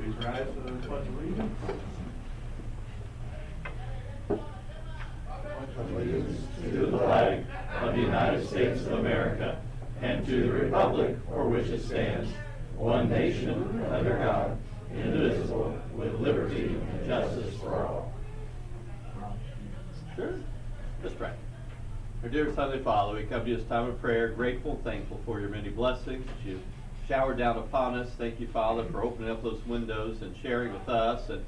Please rise for the Pledge of Allegiance. Allegiance to the flag of the United States of America and to the republic for which it stands, one nation under God, indivisible, with liberty and justice for all. Sure. Let's pray. Our dear Heavenly Father, we come to this time of prayer, grateful and thankful for your many blessings that you've showered down upon us. Thank you, Father, for opening up those windows and sharing with us. And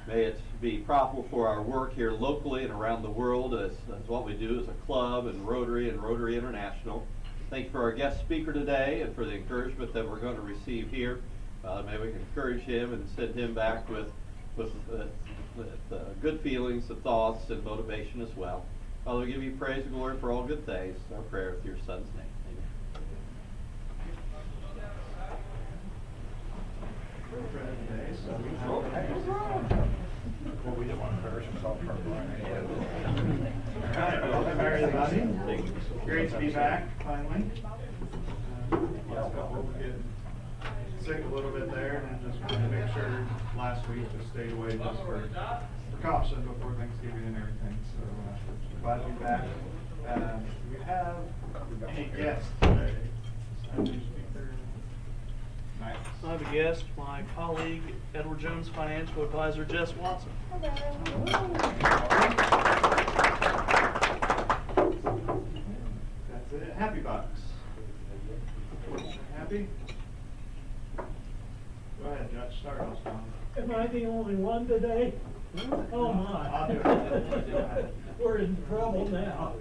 may it be profitable for our work here locally and around the world as what we do as a club and Rotary International. Thank you for our guest speaker today and for the encouragement that we're going to receive here. May we encourage him and send him back with good feelings and thoughts and motivation as well. Father, we give you praise and glory for all good things. Our prayer with your Son's name. Today, so we have Well, we didn't want to perish and solve purple. all right, welcome everybody. Great to be back finally. Last couple get sick a little bit there, and just wanted to make sure last week just stayed away just for precaution before Thanksgiving and everything. So glad to be back. We have any guests today? Nice. I have a guest, my colleague, Edward Jones Financial Advisor, Jess Watson. That's it. Happy Bucks. Happy? Go ahead, Judge. Start us, Tom. Am I the only one today? Oh my. I'll do it. We're in trouble now.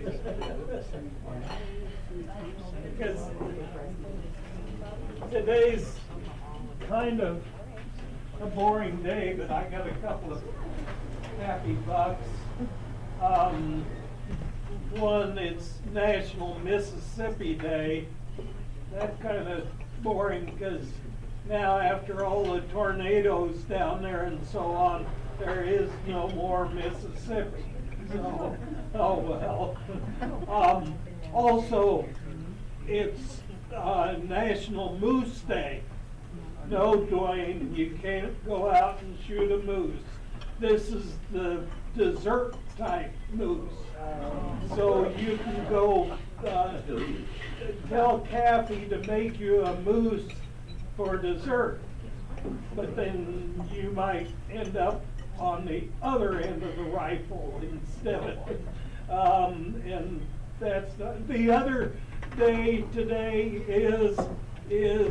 Because today's kind of a boring day, but I got a couple of happy bucks. One, it's National Mississippi Day. That's kind of boring because now after all the tornadoes down there and so on, there is no more Mississippi. So, oh well. Also, it's National Moose Day. No, Dwayne, you can't go out and shoot a moose. This is the dessert type moose. So you can go tell Kathy to make you a moose for dessert. But then you might end up on the other end of the rifle instead of and that's the other day today is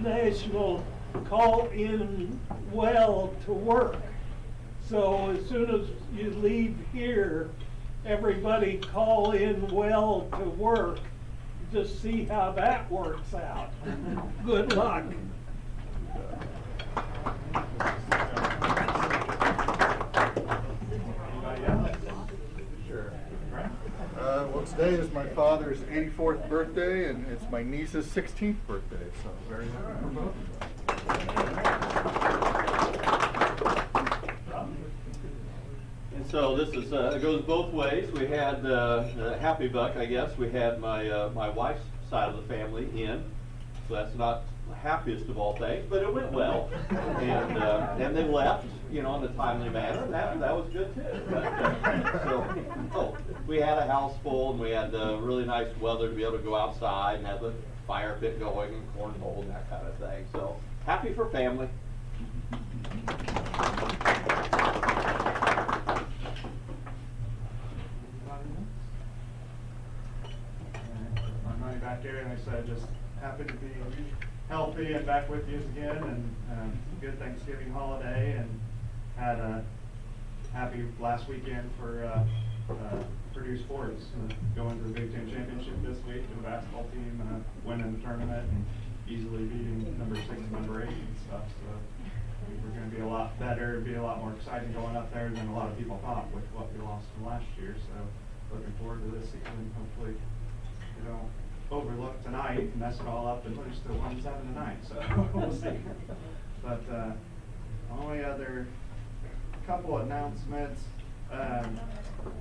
National Call In Well to Work. So as soon as you leave here, everybody call in well to work. Just see how that works out. Good luck. Anybody else? Sure. Right? Well, today is my father's 84th birthday, and it's my niece's 16th birthday, so very happy for both of them. And so this is it goes both ways. We had Happy Buck, I guess. We had my wife's side of the family in, so that's not the happiest of all things, but it went well. And they left, in a timely manner. That was good too. But, so we had a house full, and we had really nice weather to be able to go outside and have the fire pit going and cornhole and that kind of thing. So happy for family. My money back there, and I said just happy to be healthy and back with you again, and good Thanksgiving holiday, and had a happy last weekend for Purdue sports, going to the Big Ten Championship this week for the basketball team, winning the tournament and easily beating number 6 and number 8 and stuff. So we're going to be a lot better, be a lot more exciting going up there than a lot of people thought with what we lost from last year. So looking forward to this season. Hopefully we don't overlook tonight and mess it all up and push to 1-7 tonight. So we'll see. But only other couple announcements.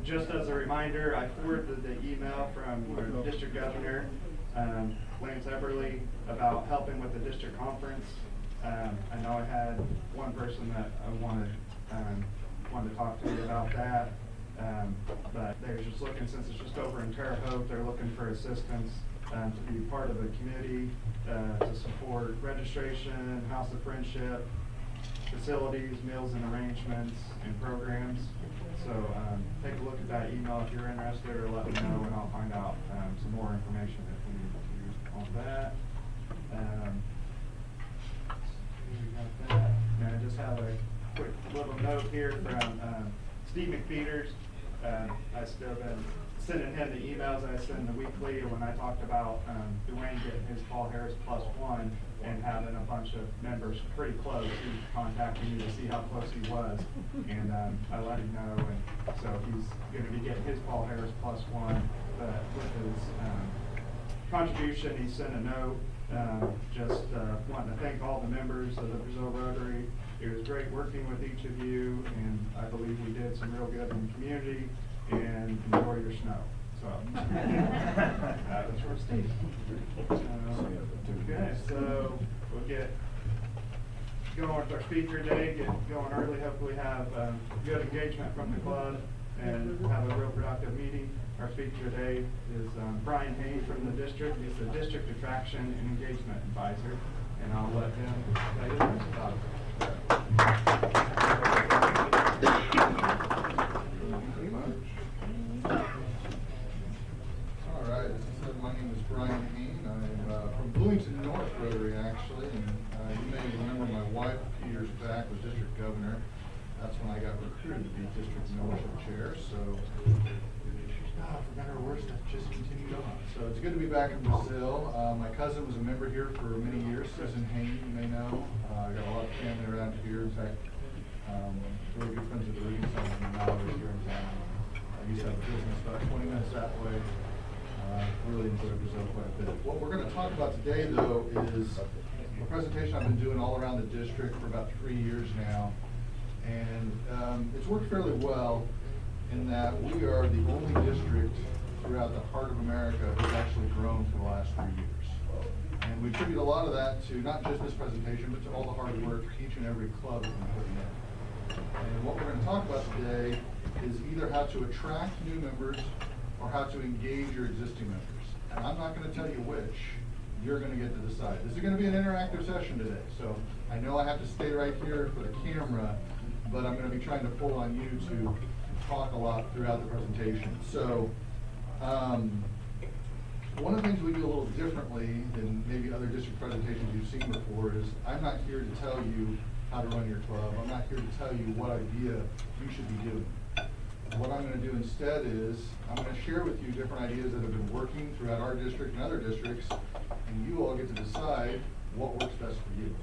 Just as a reminder, I forwarded the email from our district governor, Lance Eberly, about helping with the district conference I know I had one person that I wanted to talk to you about that. But they're just looking, since it's just over in Terre Haute, they're looking for assistance to be part of a committee to support registration, House of Friendship, facilities, meals and arrangements, and programs. So take a look at that email if you're interested, or let me know, and I'll find out some more information if we need to on that. We got that. And I just have a quick little note here from Steve McPeters. I still been sending him the emails I send the weekly when I talked about Dwayne getting his Paul Harris +1 and having a bunch of members pretty close. He contacted me to see how close he was, and I let him know, and so he's going to be getting his Paul Harris +1, but with his contribution, he sent a note just wanting to thank all the members of the Brazil Rotary. It was great working with each of you, and I believe we did some real good in the community, and enjoy your snow. So, that was for Steve. Okay, so we'll get going with our speaker today, get going early, hopefully have good engagement from the club, and have a real productive meeting. Our speaker today is Brian Hane from the district. He's the District Attraction and Engagement Advisor, and I'll let him tell you the rest about it. All right, as I said, my name is Brian Hane. I'm from Bloomington North Rotary, actually, and you may remember my wife a few years back was district governor. That's when I got recruited to be district membership chair, so for better or worse, that just continued on. So it's good to be back in Brazil. My cousin was a member here for many years, Susan Hane, you may know. I got a lot of family around here. In fact, really good friends with the Rubenstein and Mallory here in town. I used to have a business about 20 minutes that way. Really enjoyed Brazil quite a bit. What we're going to talk about today, though, is a presentation I've been doing all around the district for about 3 years now. And it's worked fairly well in that we are the only district throughout the heart of America who's actually grown for the last 3 years. And we attribute a lot of that to not just this presentation, but to all the hard work each and every club has been putting in. And what we're going to talk about today is either how to attract new members or how to engage your existing members. And I'm not going to tell you which. You're going to get to decide. This is going to be an interactive session today. So I know I have to stay right here for the camera, but I'm going to be trying to pull on you to talk a lot throughout the presentation. So one of the things we do a little differently than maybe other district presentations you've seen before is I'm not here to tell you how to run your club. I'm not here to tell you what idea you should be doing. What I'm going to do instead is I'm going to share with you different ideas that have been working throughout our district and other districts, and you all get to decide what works best for you.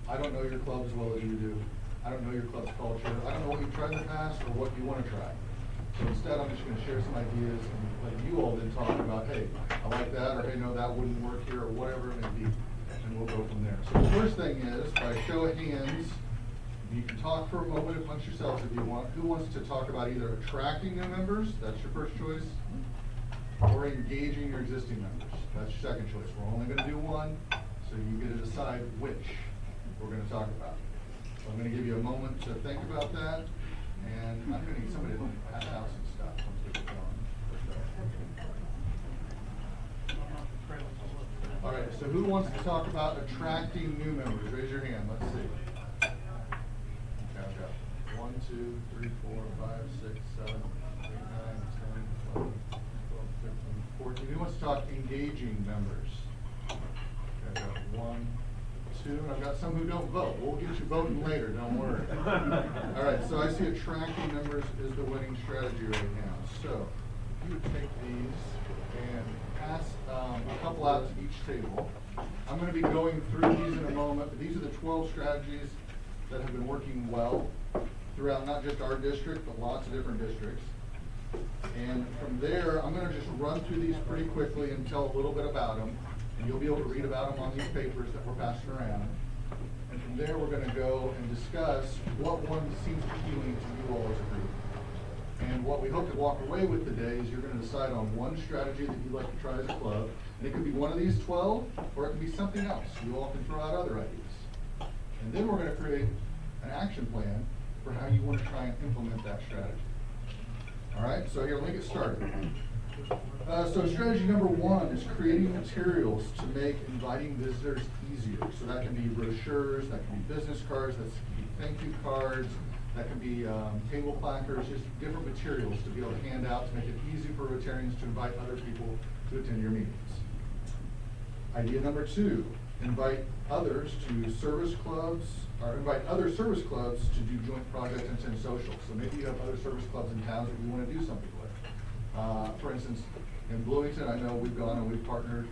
I don't know your club as well as you do. I don't know your club's culture. I don't know what you've tried in the past or what you want to try. So instead, I'm just going to share some ideas and let you all then talk about, hey, I like that, or hey, no, that wouldn't work here, or whatever it may be, and we'll go from there. So the first thing is, by show of hands, you can talk for a moment amongst yourselves if you want. Who wants to talk about either attracting new members, that's your first choice, or engaging your existing members? That's your second choice. We're only going to do one, so you get to decide which we're going to talk about. So I'm going to give you a moment to think about that, and I'm going to need somebody to pass out some stuff once we get going. All right, so who wants to talk about attracting new members? Raise your hand. Let's see. Okay, I've got 1, 2, 3, 4, 5, 6, 7, 8, 9, 10, 11, 12, 13, 14. Who wants to talk engaging members? Okay, I've got 1, 2, and I've got some who don't vote. We'll get you voting later, don't worry. All right, so I see attracting members is the winning strategy right now. So if you would take these and pass a couple out to each table. I'm going to be going through these in a moment, but these are the 12 strategies that have been working well throughout not just our district, but lots of different districts. And from there, I'm going to just run through these pretty quickly and tell a little bit about them. And you'll be able to read about them on these papers that we're passing around. And from there, we're going to go and discuss what one seems appealing to you all as a group. And what we hope to walk away with today is you're going to decide on one strategy that you'd like to try as a club. And it could be one of these 12, or it could be something else. You all can throw out other ideas. then we're gonna create an action plan for how you wanna try and implement that strategy. All right, so here, let me get started. So strategy number one is creating materials to make inviting visitors easier. So that can be brochures, that can be business cards, that can be thank you cards, that can be table placards, just different materials to be able to hand out to make it easy for Rotarians to invite other people to attend your meetings. Idea number two, invite others to service clubs, or invite other service clubs to do joint projects and attend socials. So maybe you have other service clubs in towns that you want to do something with. For instance, in Bloomington, I know we've gone and we've partnered,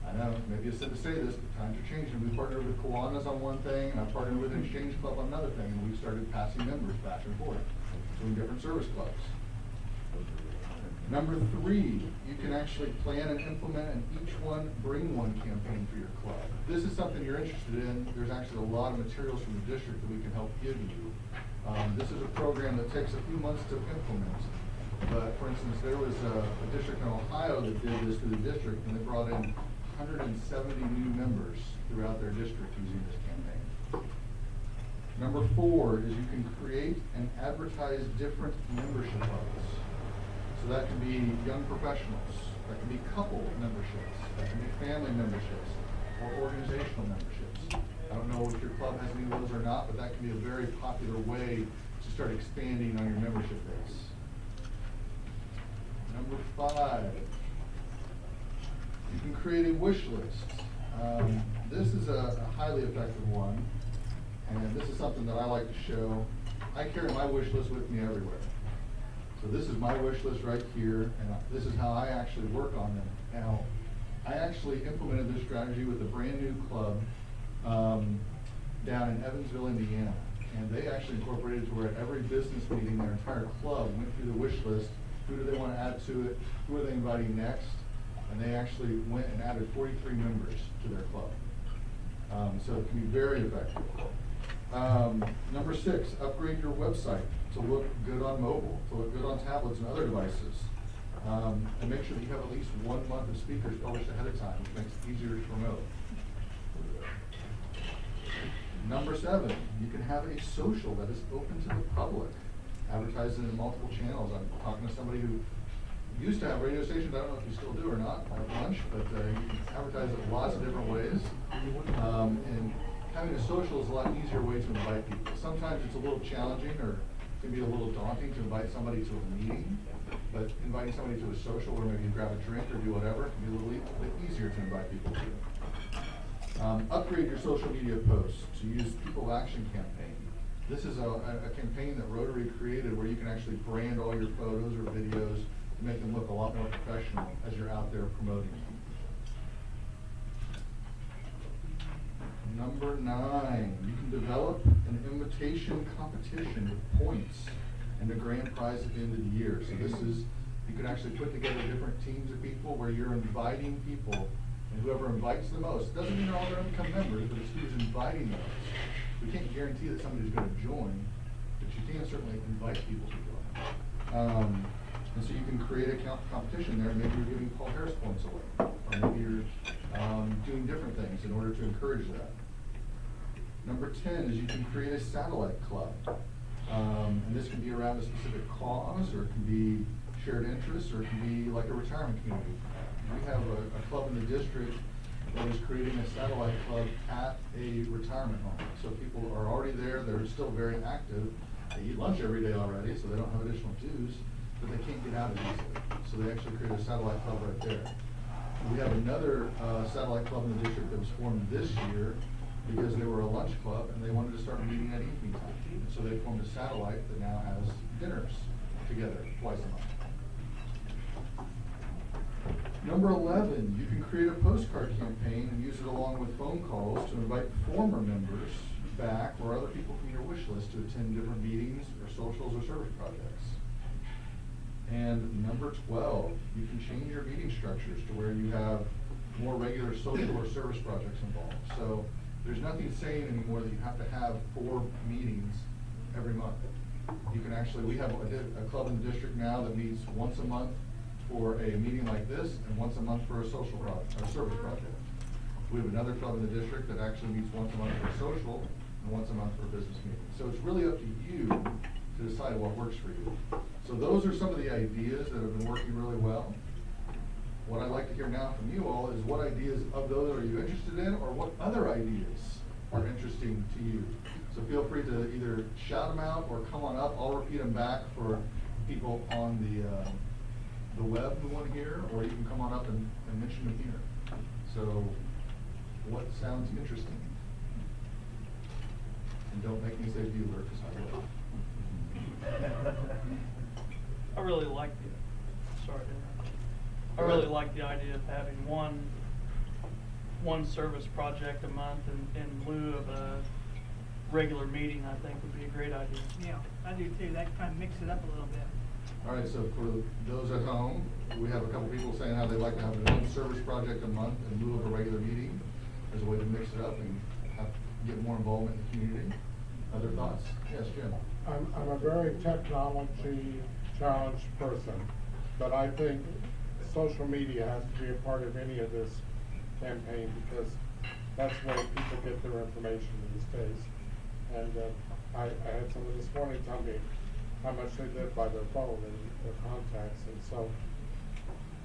I know, maybe it's sad to say this, but times are changing. We've partnered with Kiwanis on one thing, and I've partnered with Exchange Club on another thing, and we've started passing members back and forth between different service clubs. Number three, you can actually plan and implement an each one bring one campaign for your club. This is something you're interested in. There's actually a lot of materials from the district that we can help give you. This is a program that takes a few months to implement. But for instance, there was a district in Ohio that did this through the district, and they brought in 170 new members throughout their district using this campaign. Number four is you can create and advertise different membership levels. So that can be young professionals, that can be couple memberships, that can be family memberships, or organizational memberships. I don't know if your club has any of those or not, but that can be a very popular way to start expanding on your membership base. Number five, you can create a wish list. This is a highly effective one, and this is something that I like to show. I carry my wish list with me everywhere. So this is my wish list right here, and this is how I actually work on them. Now, I actually implemented this strategy with a brand new club down in Evansville, Indiana. And they actually incorporated it to where every business meeting, their entire club went through the wish list. Who do they want to add to it? Who are they inviting next? And they actually went and added 43 members to their club. So it can be very effective. Number six, upgrade your website to look good on mobile, to look good on tablets and other devices. And make sure that you have at least 1 month of speakers published ahead of time, which makes it easier to promote. Number seven, you can have a social that is open to the public. Advertise it in multiple channels. I'm talking to somebody who used to have radio stations. I don't know if you still do or not, at lunch, but you can advertise it lots of different ways. And having a social is a lot easier way to invite people. Sometimes it's a little challenging or it can be a little daunting to invite somebody to a meeting, but inviting somebody to a social where maybe you grab a drink or do whatever can be a little bit easier to invite people to. Upgrade your social media posts to use People Action Campaign. This is a campaign that Rotary created where you can actually brand all your photos or videos to make them look a lot more professional as you're out there promoting them. Number nine, you can develop an invitation competition with points and a grand prize at the end of the year. So this is, you can actually put together different teams of people where you're inviting people, and whoever invites the most, it doesn't mean they're all going to become members, but it's who's inviting those. We can't guarantee that somebody's going to join, but you can certainly invite people to join. And so you can create a competition there. Maybe you're giving Paul Harris points away, or maybe you're doing different things in order to encourage that. Number 10 is you can create a satellite club. And this can be around a specific cause, or it can be shared interests, or it can be like a retirement community. We have a club in the district that is creating a satellite club at a retirement home. So people are already there, they're still very active. They eat lunch every day already, so they don't have additional dues, but they can't get out as easily. So they actually create a satellite club right there. We have another satellite club in the district that was formed this year because they were a lunch club and they wanted to start meeting at evening time. And so they formed a satellite that now has dinners together twice a month. Number 11, you can create a postcard campaign and use it along with phone calls to invite former members back or other people from your wish list to attend different meetings or socials or service projects. And number 12, you can change your meeting structures to where you have more regular social or service projects involved. So there's nothing saying anymore that you have to have 4 meetings every month. You can actually, we have a club in the district now that meets once a month for a meeting like this, and once a month for a social project, or service project. We have another club in the district that actually meets once a month for a social, and once a month for a business meeting. So it's really up to you to decide what works for you. So those are some of the ideas that have been working really well. What I'd like to hear now from you all is what ideas of those are you interested in, or what other ideas are interesting to you? So feel free to either shout them out or come on up. I'll repeat them back for people on the web who want to hear, or you can come on up and mention them here. So what sounds interesting? And don't make me say Bueller, because I will. I really like I really like the idea of having one service project a month in lieu of a regular meeting. I think would be a great idea. Yeah, I do too. That kind of mix it up a little bit. All right, so for those at home, we have a couple people saying how they like to have one service project a month in lieu of a regular meeting as a way to mix it up and get more involvement in the community. Other thoughts? Yes, Jim? I'm a very technology challenged person, but I think social media has to be a part of any of this campaign, because that's where people get their information these days. And I had someone this morning tell me how much they live by their phone and their contacts, and so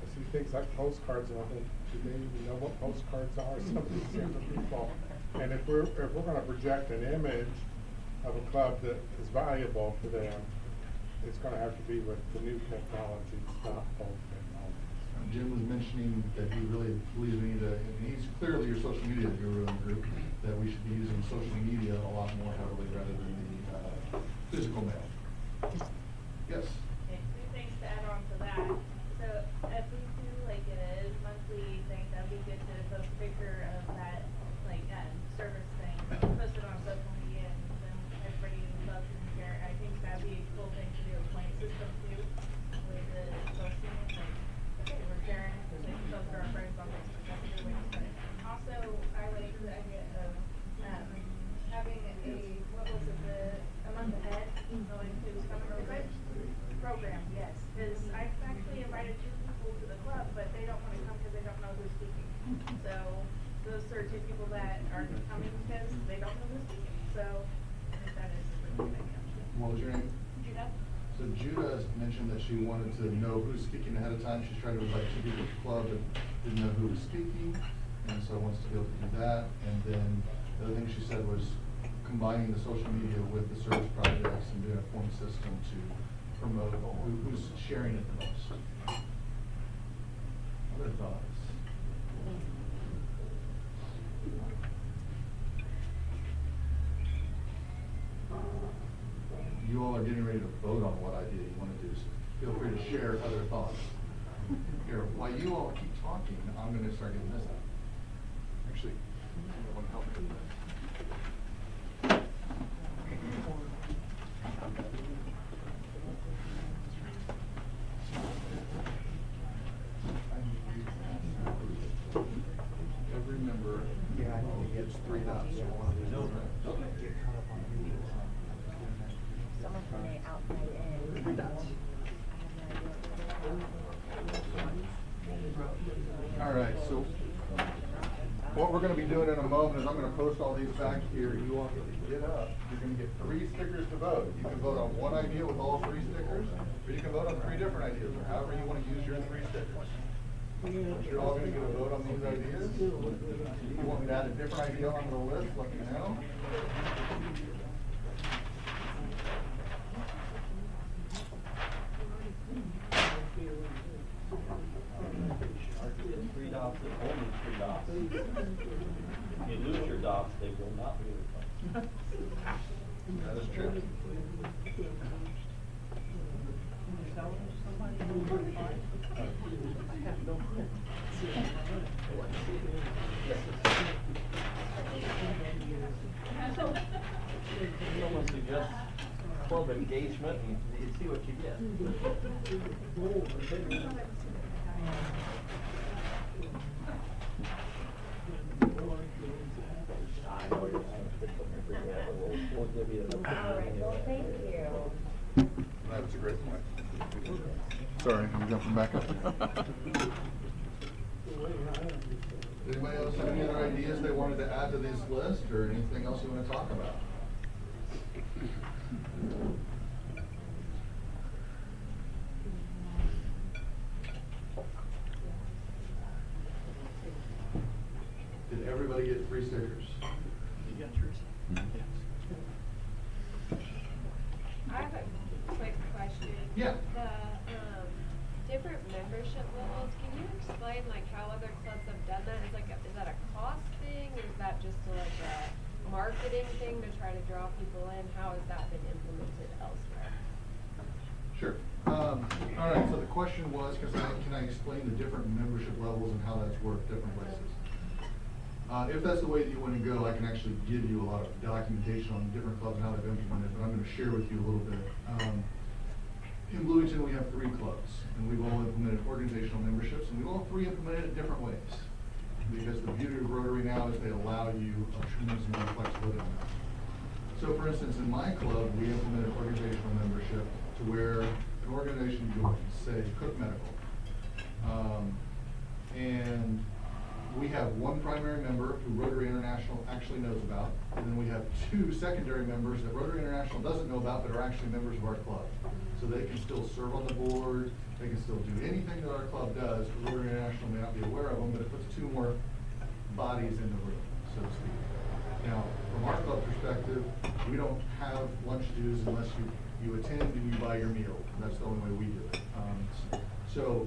I see things like postcards, and I think, do they even know what postcards are? Some of these younger people. And if we're gonna project an image of a club that is valuable to them, it's gonna have to be with the new technologies, not old technologies. Jim was mentioning that he really believes we need to, and he's clearly your social media guru in the group, that we should be using social media a lot more heavily rather than the physical mail. Yes? Okay, two things to add on to that. So if we do like a monthly thing, that'd be good to post a picture of that, like, service thing, post it on social media, and then everybody loves and share. I think that'd be a cool thing to do, a point system too, with the social media, like, okay, we're sharing, like, post our friends on Facebook, that's a good way to start it. Also, I like the idea of, having what was it, a month ahead, going to summer program, yes, because I've actually invited 2 people to the club, but they don't want to come because they don't know who's speaking. So those are 2 people that are coming because they don't know who's speaking. So I think that is a really good idea. What was your name? Judah? So Judah mentioned that she wanted to know who's speaking ahead of time. She's trying to invite 2 people to the club and didn't know who was speaking, and so wants to be able to do that. And then the other thing she said was combining the social media with the service projects and doing a point system to promote who's sharing it the most. Other thoughts? You all are getting ready to vote on what idea you want to do, so feel free to share other thoughts. Here, while you all keep talking, I'm going to start getting this out. Actually, I want to help you with this. Every member gets 3 dots. Someone from the outside in. 3 dots. All right, so what we're going to be doing in a moment is I'm going to post all these back here. You all get up. You're going to get 3 stickers to vote. You can vote on one idea with all 3 stickers, or you can vote on 3 different ideas, or however you want to use your 3 stickers. You're all going to get a vote on these ideas. If you want me to add a different idea on the list, let me know. Three dots and only 3 dots. If you lose your dots, they will not be replaced. That is true. Someone suggests club engagement, and you see what you get. I know you're we'll give you the. All right, well, thank you. That was a great point. Sorry, I'm jumping back up. Anybody else have any other ideas they wanted to add to this list, or anything else you want to talk about? Did everybody get 3 stickers? You got yours? I have a quick question. Yeah. The different membership levels, can you explain like how other clubs have done that? Is that a cost thing, or is that just like a marketing thing to try to draw people in? How has that been implemented elsewhere? Sure. All right, so the question was, can I explain the different membership levels and how that's worked different places? If that's the way that you want to go, I can actually give you a lot of documentation on different clubs and how they've implemented, but I'm going to share with you a little bit. In Bloomington, we have 3 clubs, and we've all implemented organizational memberships, and we've all 3 implemented it different ways. Because the beauty of Rotary now is they allow you a tremendous amount of flexibility on that. So for instance, in my club, we implemented organizational membership to where an organization joins, say Cook Medical. And we have 1 primary member who Rotary International actually knows about, and then we have 2 secondary members that Rotary International doesn't know about, but are actually members of our club. So they can still serve on the board, they can still do anything that our club does, but Rotary International may not be aware of them, but it puts 2 more bodies in the room, so to speak. Now, from our club perspective, we don't have lunch dues unless you attend and you buy your meal. That's the only way we do it. So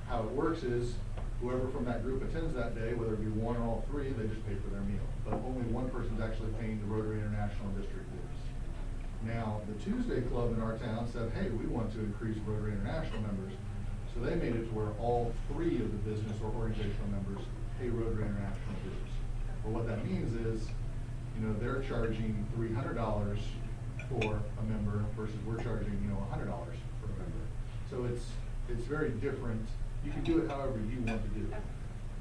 how it works is, whoever from that group attends that day, whether it be 1 or all 3, they just pay for their meal. But only 1 person's actually paying the Rotary International district dues. Now, the Tuesday club in our town said, hey, we want to increase Rotary International members. So they made it to where all 3 of the business or organizational members pay Rotary International dues. Well, what that means is, they're charging $300 for a member versus we're charging, $100 for a member. So it's very different. You can do it however you want to do it.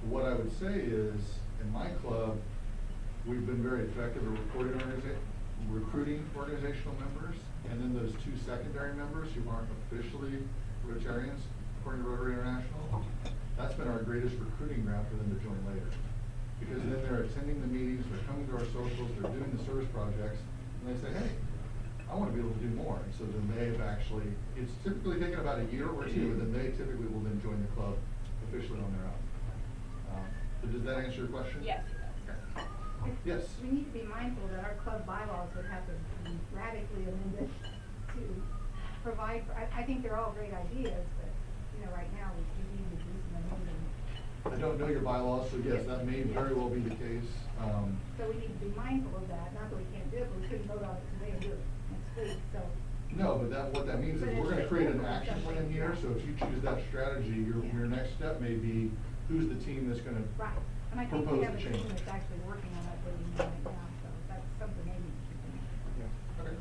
What I would say is, in my club, we've been very effective at recruiting organizational members, and then those 2 secondary members who aren't officially Rotarians, according to Rotary International, that's been our greatest recruiting ground for them to join later. Because then they're attending the meetings, they're coming to our socials, they're doing the service projects, and they say, hey, I want to be able to do more. And so then they've actually, it's typically taken about a year or 2, and then they typically will then join the club officially on their own. But does that answer your question? Yes. Yes. We need to be mindful that our club bylaws would have to be radically amended to provide, I think they're all great ideas, but, right now, we need to do some amending. I don't know your bylaws, so yes, that may very well be the case. So we need to be mindful of that, not that we can't do it, but we couldn't vote on it today and do it next week, so. No, but what that means is we're going to create an action plan here, so if you choose that strategy, your next step may be, who's the team that's going to Right, and I think we propose have the a team change? that's actually working on that right now, so that's something maybe to keep in mind. Okay.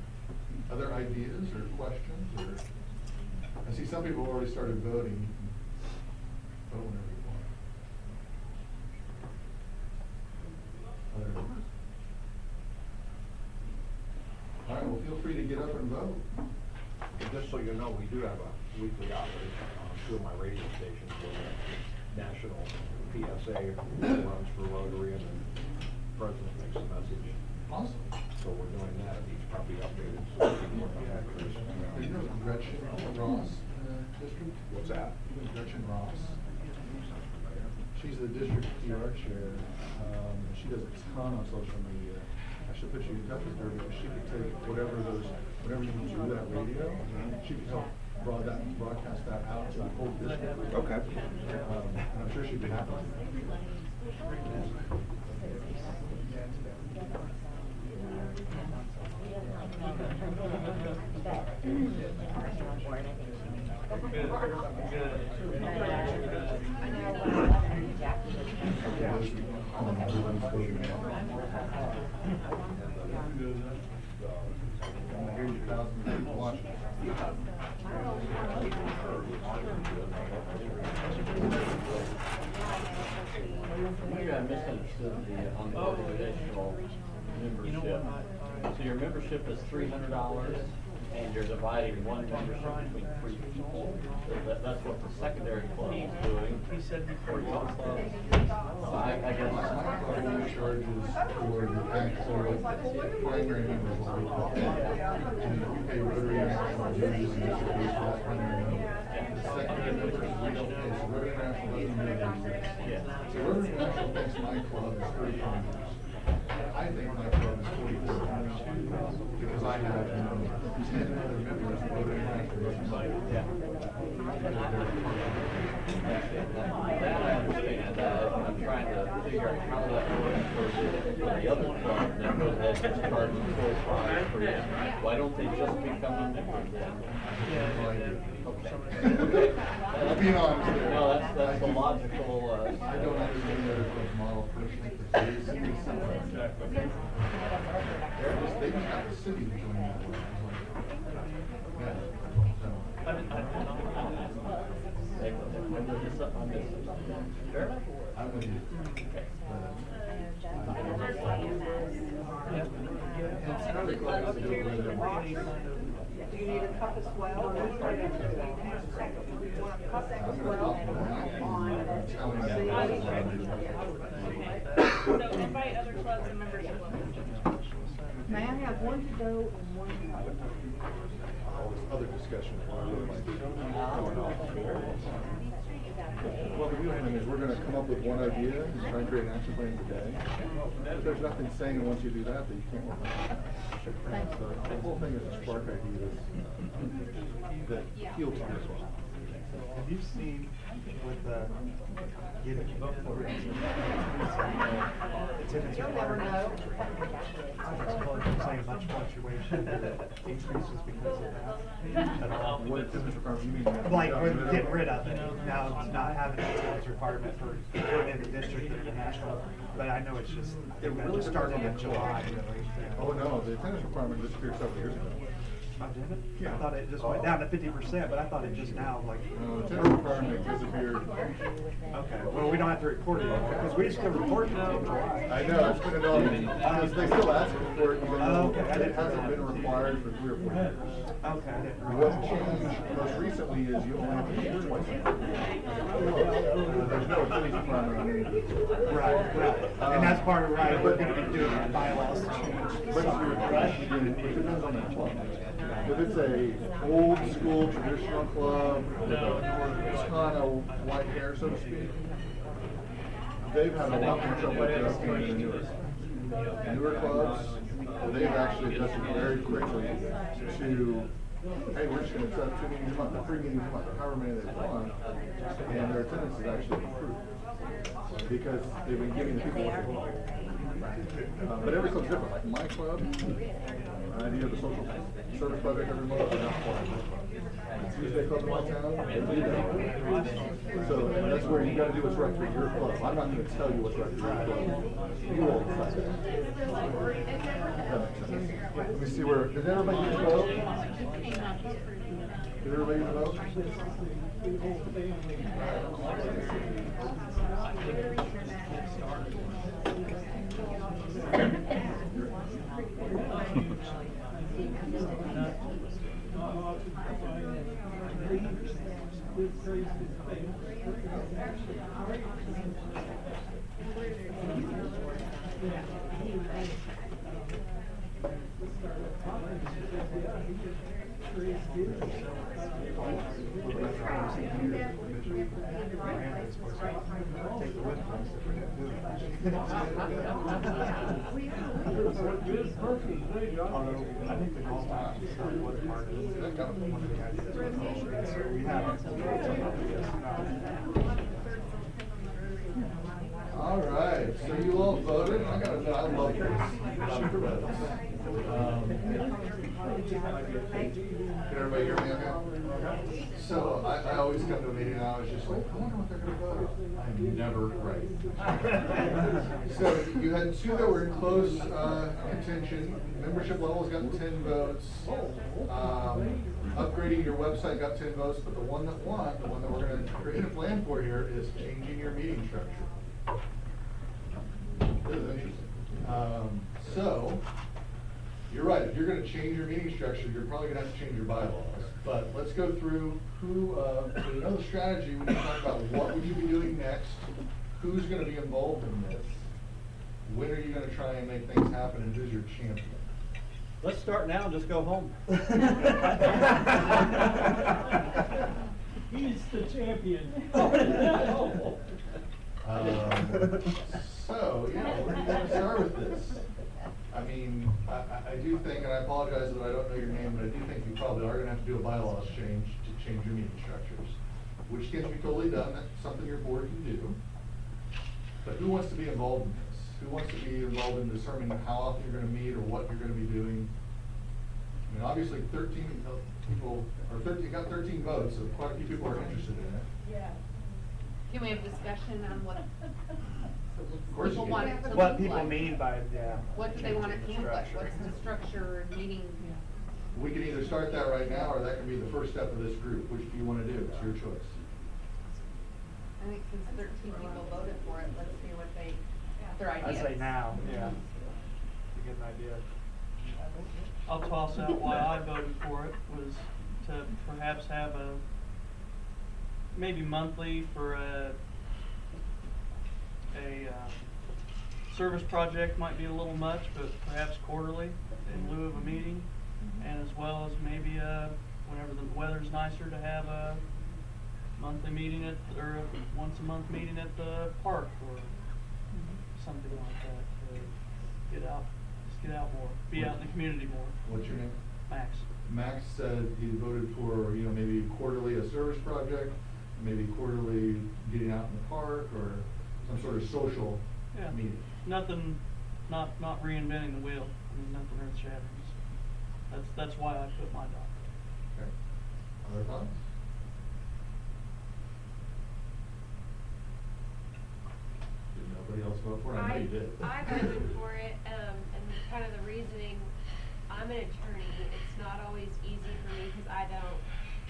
Other ideas or questions, or, I see some people have already started voting. You can vote whenever you want. All right, well, feel free to get up and vote. Just so you know, we do have a weekly outage on 2 of my radio stations where the national PSA runs for Rotary, and the president makes a message. Awesome. So we're doing that, and he's probably updated. So people are Yeah, not crazy. you know Gretchen Ross district? What's that? You know Gretchen Ross? She's the district PR chair. She does a ton on social media. I should put you in touch with her because she could take whatever you need to do that radio, she could help broadcast that out to the whole district. Okay. And I'm sure she'd be happy to. I hear you, thousands of people watching. Maybe I misunderstood on the organizational membership. So your membership is $300, and you're dividing one membership between 3 people. That's what the secondary club is doing. He said For before. your club. So I guess. My club only charges for the actual primary members. And you pay Rotary National dues and distribution for that primary member. The secondary members, we don't pay, so Rotary National doesn't know that exists. So Rotary National thinks my club is 34 members. I think my club is 44 members, because I have 10 other members of Rotary National doesn't know. That I understand. I'm trying to figure out how that works for the other club that goes ahead and charges full price for you. Why don't they just become a member then? Okay. Being honest there. No, that's the logical, I don't understand the other club's model personally, for they just have the city to join that way. Yeah, so. I'm with you. Do you need a cup as well? You want a cup as well? So invite other clubs and membership levels. May I have one to go and one to go? Other discussion. Well, the real thing is we're gonna come up with one idea and try and create an action plan today. There's nothing saying that once you do that you can't work on it. So the whole thing is a spark ideas that appeal to you as well. Have you seen with the getting attendance requirements? Saying much fluctuation, increases because of that at all? What attendance requirement you mean? Like, we're getting rid of it, now it's not having an attendance requirement for in the district or the national, but I know it's just, it really started in July, really. Oh, no, the attendance requirement disappeared several years ago. Oh, did it? Yeah. I thought it just went down to 50%, but I thought it just now, like. No, the attendance requirement disappeared. Okay, well, we don't have to report it anymore, because we used to report it in July. I know, it's been annoying. They still ask for it, even though Okay, I it didn't hasn't know. been required for 3 or 4 years. Okay, I didn't What realize. changed most recently is you only have to do it twice a year. There's no attendance requirement on it. Right, and that's part of, right, we're gonna be doing our bylaws to change. But it depends on the club. If it's a old school traditional club with a ton of white hair, so to speak, they've had a lot more trouble adjusting than the newer. Newer clubs, they've actually adjusted very quickly to, hey, we're just gonna set 2 meetings a month, or 3 meetings a month, or however many they want, and their attendance has actually improved. Because they've been giving the people what they want. But every club's different, like my club, I do have a social service project every month, we're not part of it. Tuesday club in my town, and we don't. So that's where you gotta do what's right for your club. I'm not gonna tell you what's right for your club. You all decide that. That makes sense. Let me see where, did everybody use the vote? Did everybody use the vote? I think the goal is what part is one of the ideas. So we have. All right, so you all voted. I gotta admit, I love this. Super votes. Can everybody hear me okay? So I always come to a meeting and I was just like, I wonder what they're gonna vote. I'm never right. So you had 2 that were in close contention. Membership levels got 10 votes. Upgrading your website got 10 votes, but the one that won, the one that we're gonna create a plan for here, is changing your meeting structure. This is interesting. So, you're right, if you're gonna change your meeting structure, you're probably gonna have to change your bylaws. But let's go through who, so we know the strategy, we need to talk about what would you be doing next, who's gonna be involved in this, when are you gonna try and make things happen, and who's your champion? Let's start now and just go home. He's the champion. So, yeah, where do you want to start with this? I mean, I do think, and I apologize that I don't know your name, but I do think you probably are gonna have to do a bylaws change to change your meeting structures, which can be totally done, that's something your board can do. But who wants to be involved in this? Who wants to be involved in determining how often you're gonna meet or what you're gonna be doing? I mean, obviously 13 people, or 13, got 13 votes, so quite a few people are interested in it. Yeah. Can we have discussion on what Of course you people can. want it to look What people like? mean by, yeah. What do they want it to changing look like? structure. What's the structure, meeting? We can either start that right now, or that can be the first step of this group. Which do you wanna do? It's your choice. I think since 13 people voted for it, let's see what their I ideas. say now, yeah. To get an idea. I'll toss out why I voted for it, was to perhaps have a, maybe monthly for a service project might be a little much, but perhaps quarterly in lieu of a meeting. And as well as maybe whenever the weather's nicer, to have a monthly meeting or a once a month meeting at the park or something like that, to get out, just get out more, be out in the community more. What's your name? Max. Max said he voted for, maybe quarterly a service project, maybe quarterly getting out in the park, or some sort of social Yeah. meeting. Nothing, not reinventing the wheel. I mean, nothing earth shattering. That's why I put my dot. Okay. Other thoughts? Did nobody else vote for it? I know you did. I voted for it, and kind of the reasoning, I'm an attorney, it's not always easy for me because I don't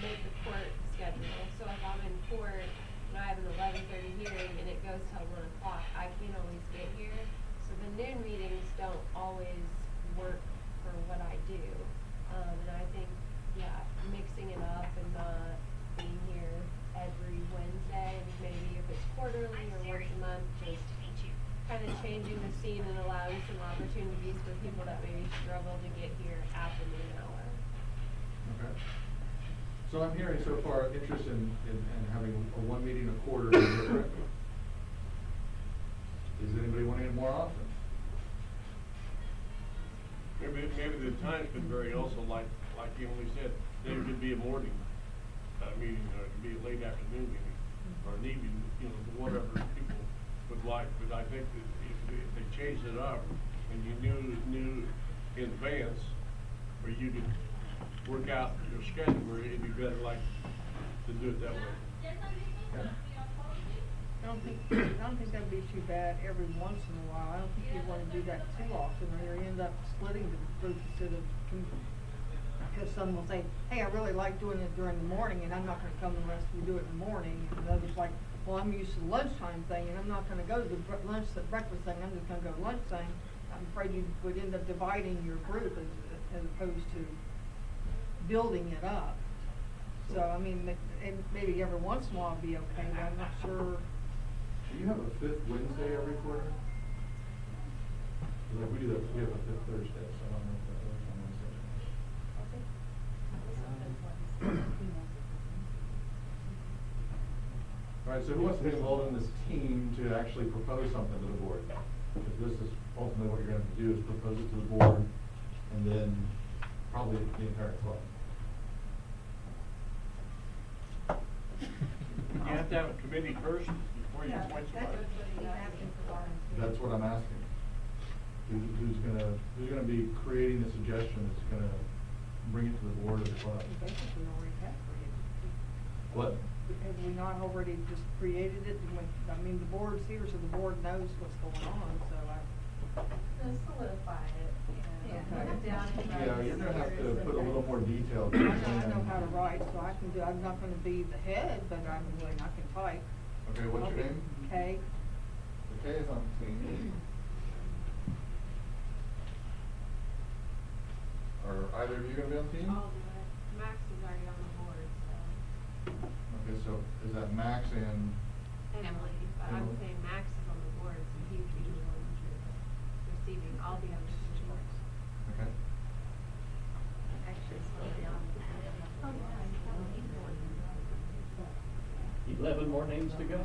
make the court schedule. So if I'm in court and I have an 11:30 hearing and it goes till 1 o'clock, I can't always get here. So the noon meetings don't always work for what I do. And I think, mixing it up and not being here every Wednesday, and maybe if it's quarterly or once a month, just kind of changing the scene and allowing some opportunities for people that maybe struggle to get here at the noon hour. Okay. So I'm hearing so far interest in having a one meeting a quarter. Is that correct? Does anybody want it more often? Maybe the times could vary also, like Emily said, there could be a morning meeting, or it could be a late afternoon meeting, or an evening, whatever people would like. But I think that if they changed it up and you knew in advance, or you could work out your schedule, where it'd be better to do it that way. Yeah. I don't think that'd be too bad every once in a while. I don't think you wanna do that too often, or you end up splitting the group instead of, because some will say, hey, I really like doing it during the morning, and I'm not gonna come unless we do it in the morning. And others like, well, I'm used to the lunchtime thing, and I'm not gonna go to the breakfast thing, I'm just gonna go to lunch thing. I'm afraid you would end up dividing your group as opposed to building it up. So, I mean, and maybe every once in a while would be okay, but I'm not sure. Do you have a fifth Wednesday every quarter? Yeah, we do that, we have a fifth Thursday, so I don't know if that works on Wednesday. All right, so who wants to be involved in this team to actually propose something to the board? Because this is ultimately what you're gonna have to do, is propose it to the board, and then probably the entire club. You have to have a committee first before you appoint somebody. That's what I'm asking. Who's gonna be creating the suggestion that's gonna bring it to the board of the club? We basically already have created it. What? Have we not already just created it? I mean, the board's here, so the board knows what's going on, so Solidify it, Okay. Yeah, you're gonna have to put a little more detail. I know how to write, so I can do, I'm not gonna be the head, but I can type. Okay, what's your name? Kay. The K is on the screen. either of you gonna be on the team? I'll do it. Max is already on the board, so. Okay, so is that Max and, Emily, but I'm Emily? saying Max is on the board, so he would be the one receiving. I'll be on the board. okay? Actually, somebody on. 11 more names to go.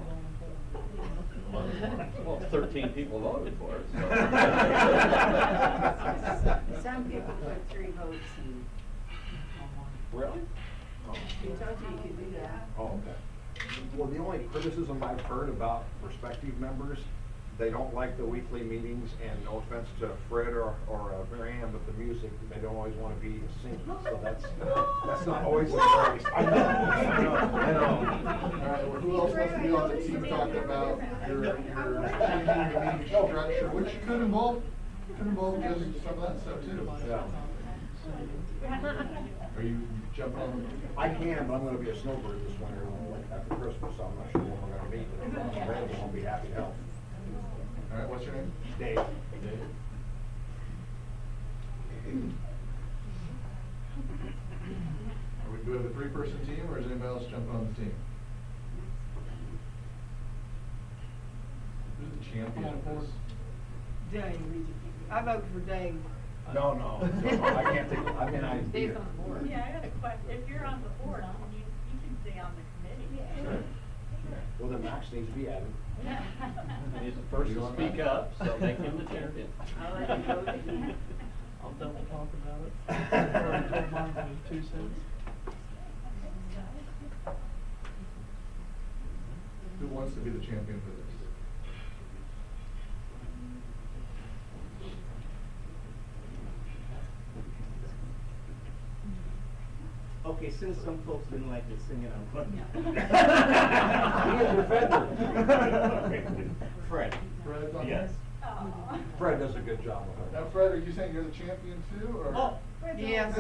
Well, 13 people voted for it, so. Some people put 3 votes in. Really? He told you you could do that. Oh, okay. Well, the only criticism I've heard about prospective members, they don't like the weekly meetings, and no offense to Fred or Mary Ann, but the music, they don't always want to be singing, so that's not always embraced. I know. All right, well, who else wants to be on the team talking about your changing your meeting structure, which could involve just some of that stuff too. Yeah. Are you jumping on? I can, but I'm gonna be a snowbird this winter, after Christmas, so I'm not sure when we're gonna meet, but if I'm available, I'll be happy to help. All right, what's your name? Dave. Dave. Do we have a 3-person team, or is anybody else jumping on the team? Who's the champion of this? Dave, I vote for Dave. No, I can't think, I mean, Dave's on the board. Yeah, I got a question. If you're on the board, you can stay on the committee. Sure. Well, then Max needs to be added. He's the first to speak up, so make him the champion. I'll let you vote. I'll double talk about it. Already told mine for 2 cents. Who wants to be the champion for this? Okay, since some folks didn't like to sing it, I'm going. Fred. Fred's on Yes. Fred does a good job with it. Now, Fred, are you saying you're the champion too, or? Oh. Yes.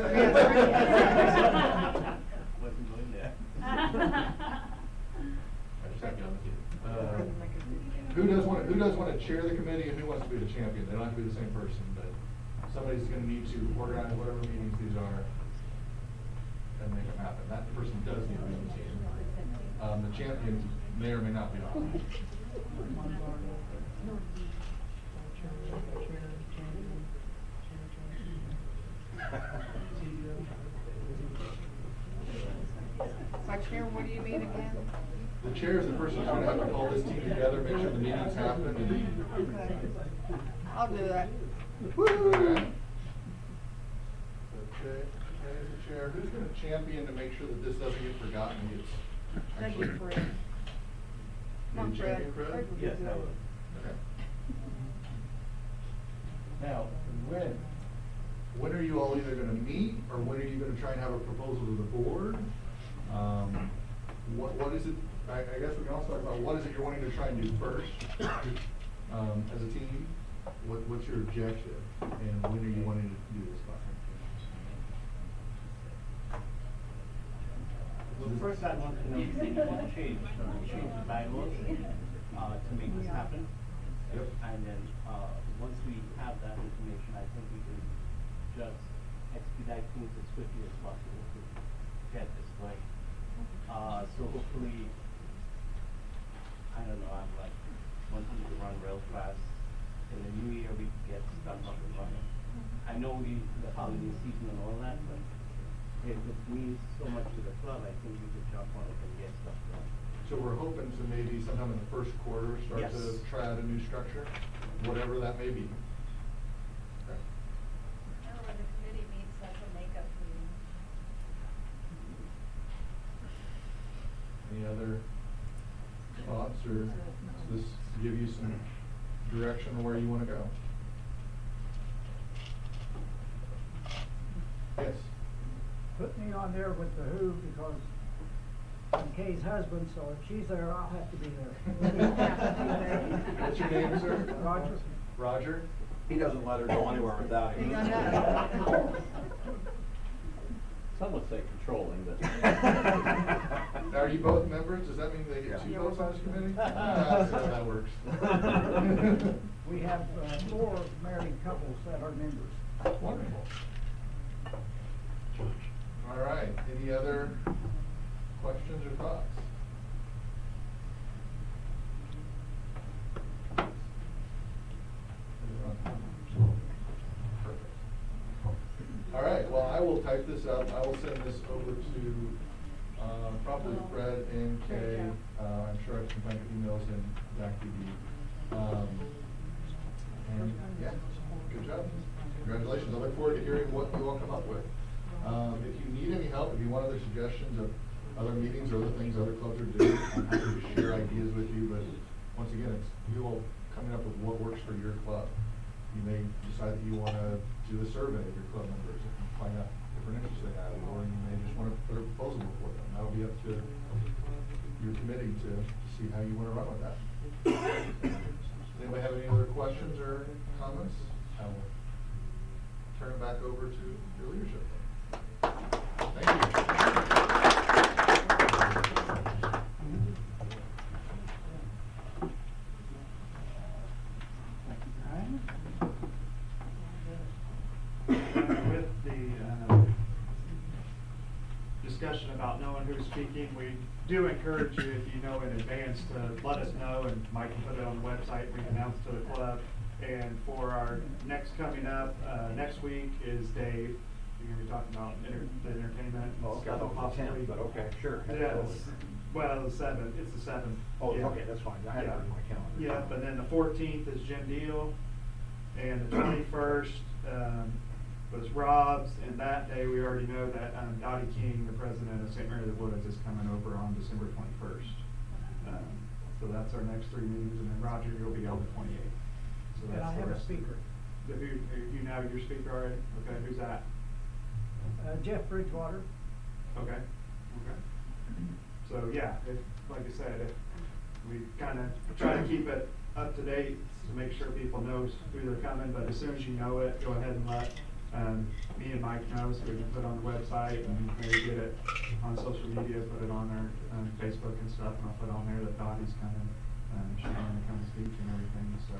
Wasn't going there. I just have you on the team. Who does want to chair the committee, and who wants to be the champion? They don't have to be the same person, but somebody's gonna need to organize whatever meetings these are and make them happen. That person does need to be on the team. The champion may or may not be on. Vice Chair, what do you mean again? The chair is the person who's gonna have to call this team together, make sure the meetings happen, and Okay. I'll do that. Okay. Okay, as the chair, who's gonna champion to make sure that this doesn't get forgotten, and gets Thank actually. you, Fred. Come on, You champion, Fred. Fred? would be Yes, I good. will. Okay. Now, When are you all either gonna meet, or when are you gonna try and have a proposal to the board? What is it, I guess we can also talk about, what is it you're wanting to try and do first, as a team? What's your objective, and when are you wanting to do this by? Well, first I want to know if they want to change the bylaws, to make this happen. Yep. And then, once we have that information, I think we can just expedite things as quickly as possible to get this going. So hopefully, I don't know, I'm like, wanting to run real fast. In the new year, we get stuff up and running. I know the holiday season and all that, but it means so much to the club, I think we could jump on it and get stuff done. So we're hoping to maybe sometime in the first quarter, start Yes. to try out a new structure, whatever that may be. Okay. Remember when the committee meets, that's a makeup meeting. Any other thoughts, or does this give you some direction on where you wanna go? Yes. Put me on there with the who, because I'm Kay's husband, so if she's there, I'll have to be there. What's your name, sir? Roger. Roger? He doesn't let her go anywhere without him. Some would say controlling, but. Now, are you both members? Does that mean they get 2 votes on this committee? That's how that works. We have 4 married couples that are members. Wonderful. Any other questions or thoughts? Perfect. All right, well, I will type this up. I will send this over to probably Fred and Kay. I'm sure I can find your emails in DAC-TV. And yeah, good job. Congratulations. I look forward to hearing what you all come up with. If you need any help, if you want other suggestions of other meetings or other things other clubs are doing, I'm happy to share ideas with you. But once again, it's you all coming up with what works for your club. You may decide that you want to do a survey of your club members and find out different interests they have, or you may just want to put a proposal before them. That'll be up to your committee to see how you want to run with that. Anybody have any other questions or comments? I will turn it back over to your leadership. Thank you. With the discussion about knowing who's speaking, we do encourage you, if you know in advance, to let us know, and Mike can put it on the website, we can announce to the club. And for our next coming up, next week is Dave. You're gonna be talking about the entertainment stuff possibly. But okay, sure. Yeah, well, the 7th, it's the 7th. Oh, Yeah. okay, that's fine. I had it on my calendar. Yeah, but then the 14th is Jim Deal, and the 21st, was Rob's, and that day we already know that, Dottie King, the president of St. Mary of the Woods, is coming over on December 21st. So that's our next 3 meetings, and then Roger, you'll be on the 28th. So And that's I the have a rest of it. speaker. You know your speaker already? Okay, who's that? Jeff Bridgewater. Okay, okay. So, yeah, like I said, if we kind of try to keep it up to date to make sure people know who they're coming, but as soon as you know it, go ahead and let me and Mike know, so we can put it on the website and maybe get it on social media, put it on our Facebook and stuff, and I'll put on there that Dottie's coming, she's going to come speak and everything. So,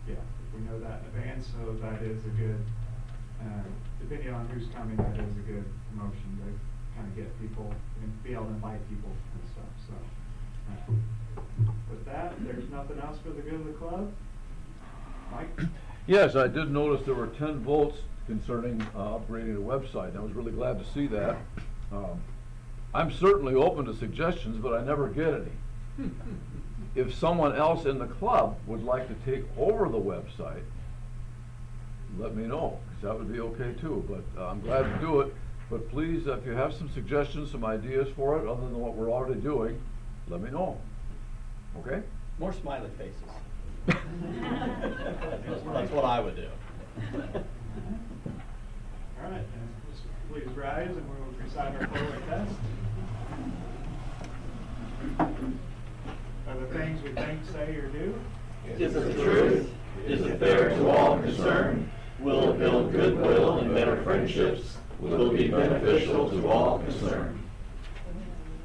yeah, if we know that in advance, so that is a good, depending on who's coming, that is a good promotion to kind of get people and be able to invite people and stuff. So, with that, there's nothing else for the good of the club. Mike? Yes, I did notice there were 10 votes concerning upgrading the website. I was really glad to see that. I'm certainly open to suggestions, but I never get any. If someone else in the club would like to take over the website, let me know, because that would be okay too. But I'm glad to do it. But please, if you have some suggestions, some ideas for it, other than what we're already doing, let me know. Okay? More smiley faces. That's what I would do. All right, please rise and we will recite our four-way test. Are the things we think, say, or do? Is it the truth? Is it fair to all concerned? Will it build goodwill and better friendships? Will it be beneficial to all concerned?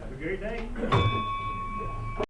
Have a great day.